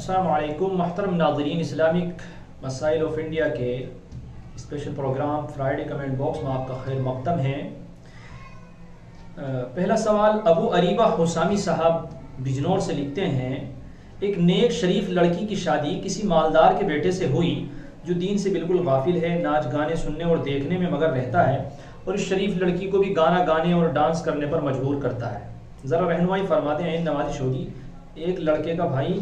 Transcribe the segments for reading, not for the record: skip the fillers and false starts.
अस्सलाम वालेकुम महतरम नाज़रीन, इस्लामिक मसाइल ऑफ इंडिया के special programme Friday comment box में आपका खैर मक़दम है। पहला सवाल अबू अरीबा हुसामी साहब बिजनौर से लिखते हैं, एक नेक शरीफ लड़की की शादी किसी मालदार के बेटे से हुई जो दीन से बिल्कुल गाफिल है, नाच गाने सुनने और देखने में मगर रहता है और इस शरीफ लड़की को भी गाना गाने और डांस करने पर मजबूर करता है। ज़रा रहनुमाई फरमाते हैं। नवाजिश होगी। एक लड़के का भाई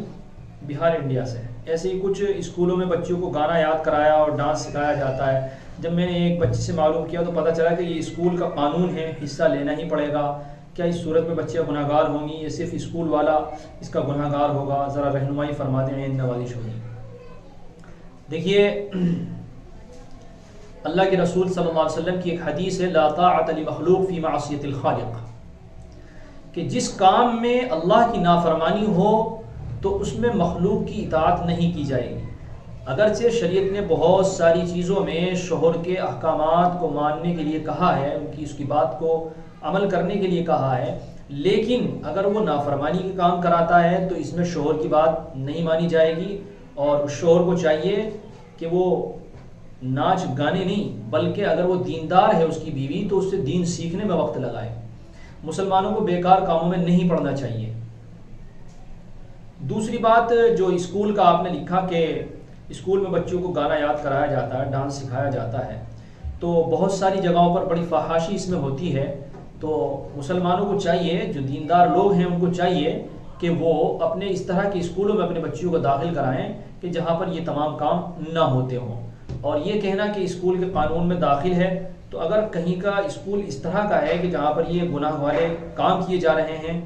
बिहार इंडिया से है, ऐसे ही कुछ स्कूलों में बच्चों को गाना याद कराया और डांस सिखाया जाता है। जब मैंने एक बच्चे से मालूम किया तो पता चला कि ये स्कूल का कानून है, हिस्सा लेना ही पड़ेगा। क्या इस सूरत में बच्चे गुनहगार होंगी या सिर्फ स्कूल वाला इसका गुनहगार होगा? ज़रा रहनुमाई फरमाते हैं। नवाजिश होगी। देखिए, अल्लाह के रसूल सल्लल्लाहु अलैहि वसल्लम की एक हदीस है, ला ताअत लि मखलूक फी मासियतिल खालिक, कि जिस काम में अल्लाह की नाफरमानी हो तो उसमें मखलूक की इताअत नहीं की जाएगी। अगरचे शरीयत ने बहुत सारी चीज़ों में शोहर के अहकामात को मानने के लिए कहा है, उनकी उसकी बात को अमल करने के लिए कहा है, लेकिन अगर वो नाफरमानी के काम कराता है तो इसमें शोहर की बात नहीं मानी जाएगी और उस शोहर को चाहिए कि वो नाच गाने नहीं, बल्कि अगर वो दीनदार है उसकी बीवी तो उससे दीन सीखने में वक्त लगाए। मुसलमानों को बेकार कामों में नहीं पड़ना चाहिए। दूसरी बात, जो स्कूल का आपने लिखा कि स्कूल में बच्चों को गाना याद कराया जाता है, डांस सिखाया जाता है, तो बहुत सारी जगहों पर बड़ी फहाशी इसमें होती है। तो मुसलमानों को चाहिए, जो दीनदार लोग हैं उनको चाहिए कि वो अपने इस तरह के स्कूलों में अपने बच्चों को दाखिल कराएं कि जहाँ पर ये तमाम काम ना होते हों। और ये कहना कि स्कूल के कानून में दाखिल है, तो अगर कहीं का स्कूल इस तरह का है कि जहाँ पर ये गुनाह वाले काम किए जा रहे हैं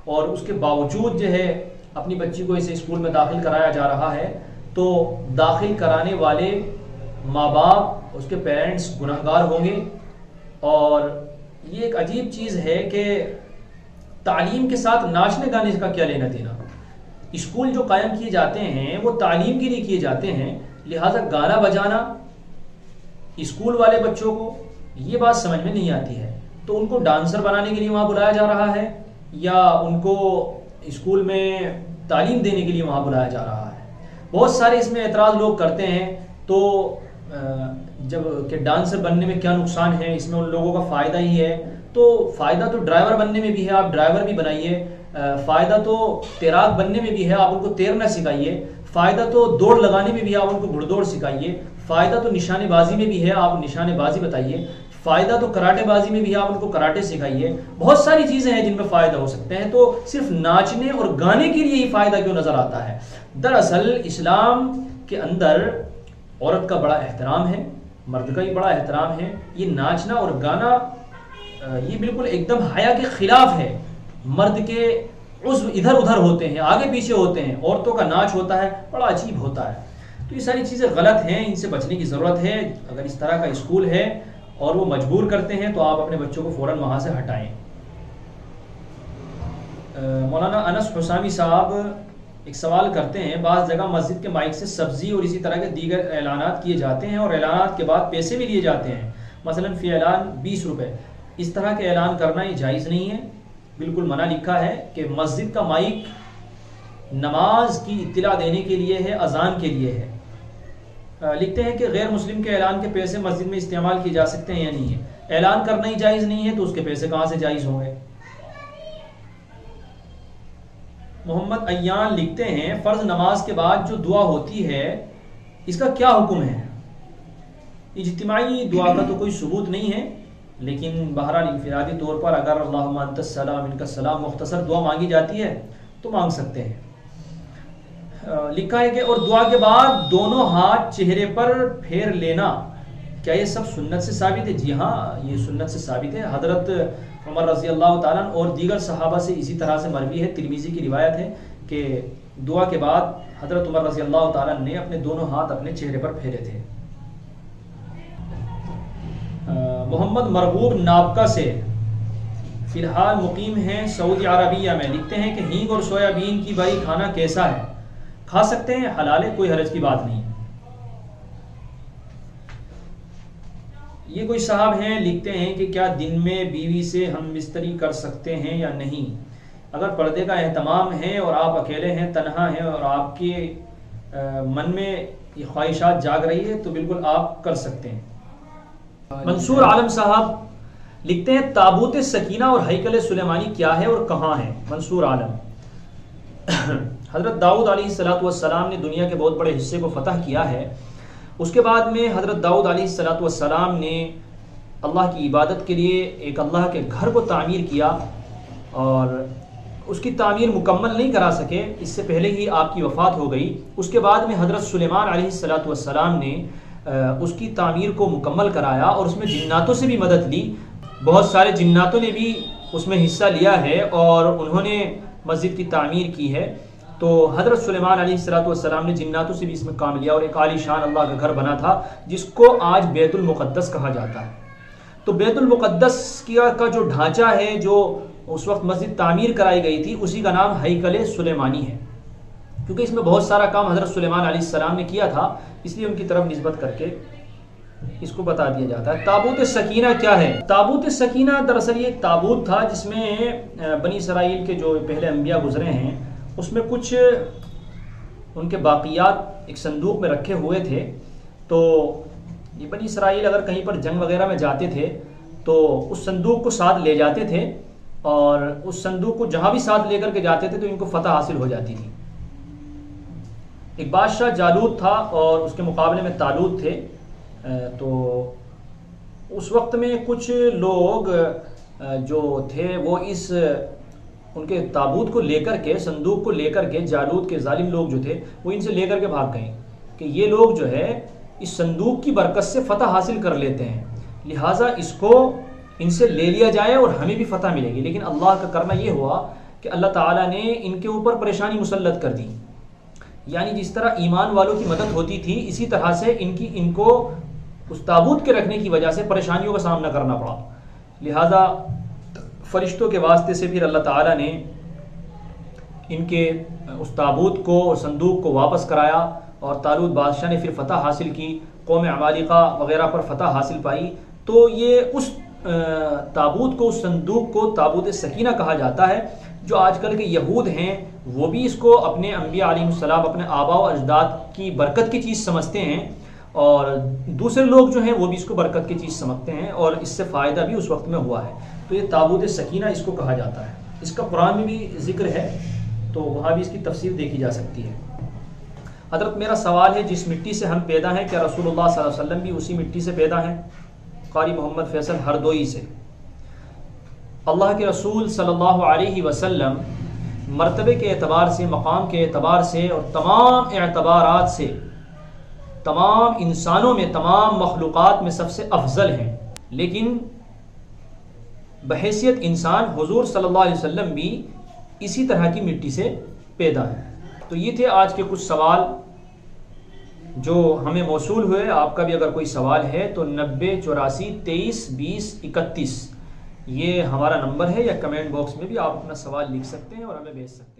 और उसके बावजूद जो है अपनी बच्ची को इसे स्कूल में दाखिल कराया जा रहा है, तो दाखिल कराने वाले माँ बाप, उसके पेरेंट्स गुनहगार होंगे। और ये एक अजीब चीज़ है कि तालीम के साथ नाचने गाने का क्या लेना देना। स्कूल जो कायम किए जाते हैं वो तालीम के लिए किए जाते हैं, लिहाजा गाना बजाना स्कूल वाले बच्चों को ये बात समझ में नहीं आती है। तो उनको डांसर बनाने के लिए वहाँ बुलाया जा रहा है या उनको स्कूल में तालीम देने के लिए वहाँ बुलाया जा रहा है? बहुत सारे इसमें एतराज़ लोग करते हैं। तो जब कि डांसर बनने में क्या नुकसान है, इसमें उन लोगों का फ़ायदा ही है। तो फ़ायदा तो ड्राइवर बनने में भी है, आप ड्राइवर भी बनाइए। फ़ायदा तो तैराक बनने में भी है, आप उनको तैरना सिखाइए। फ़ायदा तो दौड़ लगाने में भी है, आप उनको घुड़दौड़ सिखाइए। फ़ायदा तो निशानेबाजी में भी है, आप निशानेबाजी बताइए। फ़ायदा तो कराटेबाजी में भी है, आप उनको कराटे सिखाइए। बहुत सारी चीज़ें हैं जिनमें फ़ायदा हो सकते हैं। तो सिर्फ नाचने और गाने के लिए ही फ़ायदा क्यों नज़र आता है? दरअसल इस्लाम के अंदर औरत का बड़ा एहतराम है, मर्द का भी बड़ा एहतराम है। ये नाचना और गाना ये बिल्कुल एकदम हया के खिलाफ है। मर्द के उज़्व इधर उधर होते हैं, आगे पीछे होते हैं, औरतों का नाच होता है, बड़ा अजीब होता है। तो ये सारी चीज़ें गलत हैं, इनसे बचने की ज़रूरत है। अगर इस तरह का स्कूल है और वो मजबूर करते हैं तो आप अपने बच्चों को फ़ौरन वहाँ से हटाएं। मौलाना अनस हुसामी साहब एक सवाल करते हैं, बाज़ जगह मस्जिद के माइक से सब्ज़ी और इसी तरह के दीगर ऐलानात किए जाते हैं और ऐलानात के बाद पैसे भी लिए जाते हैं, मसलन फ़ी ऐलान 20 रुपये। इस तरह के ऐलान करना ये जायज़ नहीं है, बिल्कुल मना लिखा है कि मस्जिद का माइक नमाज की इत्तला देने के लिए है, अजान के लिए है। लिखते हैं कि गैर मुस्लिम के ऐलान के पैसे मस्जिद में इस्तेमाल किए जा सकते हैं या नहीं है? ऐलान करना ही जायज़ नहीं है तो उसके पैसे कहाँ से जायज़ होंगे? मोहम्मद अय्यान लिखते हैं, फ़र्ज नमाज के बाद जो दुआ होती है इसका क्या हुक्म है? इज्तिमाई दुआ का तो कोई सबूत नहीं है, लेकिन बहरहाल इनफिरादी तौर पर अगर अल्लाहुम्मा अंतस सलाम मिनकस सलाम मुख्तसर दुआ मांगी जाती है तो मांग सकते हैं। लिखा है कि और दुआ के बाद दोनों हाथ चेहरे पर फेर लेना, क्या ये सब सुन्नत से साबित है? जी हाँ, ये सुन्नत से साबित है। हज़रत उमर रज़ी अल्लाह ताला और दीगर सहाबा से इसी तरह से मरवी है, तिरमिज़ी की रिवायत है कि दुआ के बाद हज़रत उमर रज़ी अल्लाह ताला ने अपने दोनों हाथ अपने चेहरे पर फेरे थे। मोहम्मद मरगूब नाबका से फ़िलहाल मुकीम हैं सऊदी अरबिया में, लिखते हैं कि हींग और सोयाबीन की भाई खाना कैसा है? खा सकते हैं, हलाल है, कोई हरज की बात नहीं। ये कोई साहब हैं, लिखते हैं कि क्या दिन में बीवी से हम बिस्तरी कर सकते हैं या नहीं? اگر پردے کا اہتمام ہے اور آپ اکیلے ہیں، تنہا ہیں، اور آپ کے من میں یہ خواہشات جاگ رہی ہے تو بالکل آپ کر سکتے ہیں۔ منصور عالم صاحب لکھتے ہیں تابوت سکینہ اور ہیکل سلیمانی کیا ہے اور کہاں ہے؟ منصور عالم، حضرت داؤد علیہ السلام نے دنیا کے بہت بڑے حصے کو فتح کیا ہے، اس کے بعد میں حضرت داؤد علیہ السلام نے اللہ کی عبادت کے لیے ایک اللہ کے گھر کو تعمیر کیا، اور اس کی تعمیر مکمل نہیں کرا سکے، اس سے پہلے ہی آپ کی وفات ہو گئی۔ اس کے بعد میں حضرت سلیمان علیہ السلام نے اس کی تعمیر کو مکمل کرایا، اور اس میں جناتوں سے بھی مدد لی، بہت سارے جناتوں نے بھی اس میں حصہ لیا ہے اور انہوں نے مسجد کی تعمیر کی ہے۔ تو حضرت سلیمان علیہ السلام نے جناتوں سے بھی اس میں کام لیا، اور ایک عالی شان اللہ کا گھر بنا تھا جس کو آج بیت المقدس کہا جاتا ہے۔ تو بیت المقدس کا جو ڈھانچہ ہے، جو اس وقت مسجد تعمیر کرائی گئی تھی، اسی کا نام ہیکل سلیمانی ہے، کیونکہ اس میں بہت سارا کام حضرت سلیمان علیہ السلام نے کیا تھا، اس لیے ان کی طرف نسبت کر کے اس کو بتا دیا جاتا ہے۔ تابوت سکینہ کیا ہے؟ تابوت سکینہ دراصل یہ ایک تابوت تھا جس میں بنی اسرائیل کے جو پہلے انبیاء گزرے ہیں اس میں کچھ ان کے باقیات ایک صندوق میں رکھے ہوئے تھے۔ تو یہ بنی اسرائیل اگر کہیں پر جنگ وغیرہ میں جاتے تھے تو اس صندوق کو ساتھ لے جاتے تھے، اور اس صندوق کو جہاں بھی ساتھ لے کر کے جاتے تھے تو ان کو فتح حاصل ہو جاتی تھی۔ ایک بادشاہ جالوت تھا اور اس کے مقابلے میں طالوت تھے۔ تو اس وقت میں کچھ لوگ جو تھے وہ ان کے تابوت کو لے کر کے، صندوق کو لے کر کے، جالوت کے ظالم لوگ جو تھے وہ ان سے لے کر کے بھاگ گئے کہ یہ لوگ جو ہے اس صندوق کی برکت سے فتح حاصل کر لیتے ہیں، لہٰذا اس کو ان سے لے لیا جائے اور ہمیں بھی فتح ملے گی۔ لیکن اللہ کا کرنا یہ ہوا کہ اللہ تعالیٰ نے ان کے اوپر پریشانی مسلط کر دی، یعنی جس طرح ایمان والوں کی مدد ہوتی تھی اسی طرح سے ان کو اس تابوت کے رکھنے کی وجہ سے پریشانیوں کا سامنا کرنا پڑا، لہذا فرشتوں کے واسطے سے پھر اللہ تعالیٰ نے ان کے اس تابوت کو اور صندوق کو واپس کرایا، اور طالوت بادشاہ نے پھر فتح حاصل کی، قوم عمالقہ وغیرہ پر فتح حاصل پائی۔ تو یہ اس تابوت کو، اس صندوق کو تابوت سکینہ کہا جاتا ہے۔ جو آج کل کے یہود ہیں وہ بھی اس کو اپنے انبیاء علیہ السلام، اپنے آباء و اجداد کی برکت کی چیز سمجھتے ہیں، اور دوسرے لوگ جو ہیں وہ بھی اس کو برکت کی چیز سمجھتے ہیں، اور اس سے فائدہ بھی اس وقت میں ہوا ہے۔ تو یہ تابوت سکینہ اس کو کہا جاتا ہے۔ اس کا قرآن میں بھی ذکر ہے، تو وہاں بھی اس کی تفسیر دیکھی جا سکتی ہے۔ حضرت میرا سوال ہے، جس مٹی سے ہم پیدا ہیں کیا رسول اللہ صلی اللہ علیہ وسلم بھی اسی مٹی سے پیدا ہیں؟ قاری محمد فیصل ہردوئی سے۔ اللہ کے رسول صلی اللہ علیہ وسلم مرتبے کے اعتبار سے، مقام کے اعتبار سے اور تمام اعتبارات سے تمام انسانوں میں، تمام مخلوقات میں سب سے افضل ہیں، لیکن بحیثیت انسان حضور صلی اللہ علیہ وسلم بھی اسی طرح کی مٹی سے پیدا ہیں۔ تو یہ تھے آج کے کچھ سوال جو ہمیں موصول ہوئے۔ آپ کا بھی اگر کوئی سوال ہے تو 90 84 23 20 31 یہ ہمارا نمبر ہے، یا کمنٹ باکس میں بھی آپ اپنا سوال لکھ سکتے ہیں اور ہمیں بھیج سکتے ہیں۔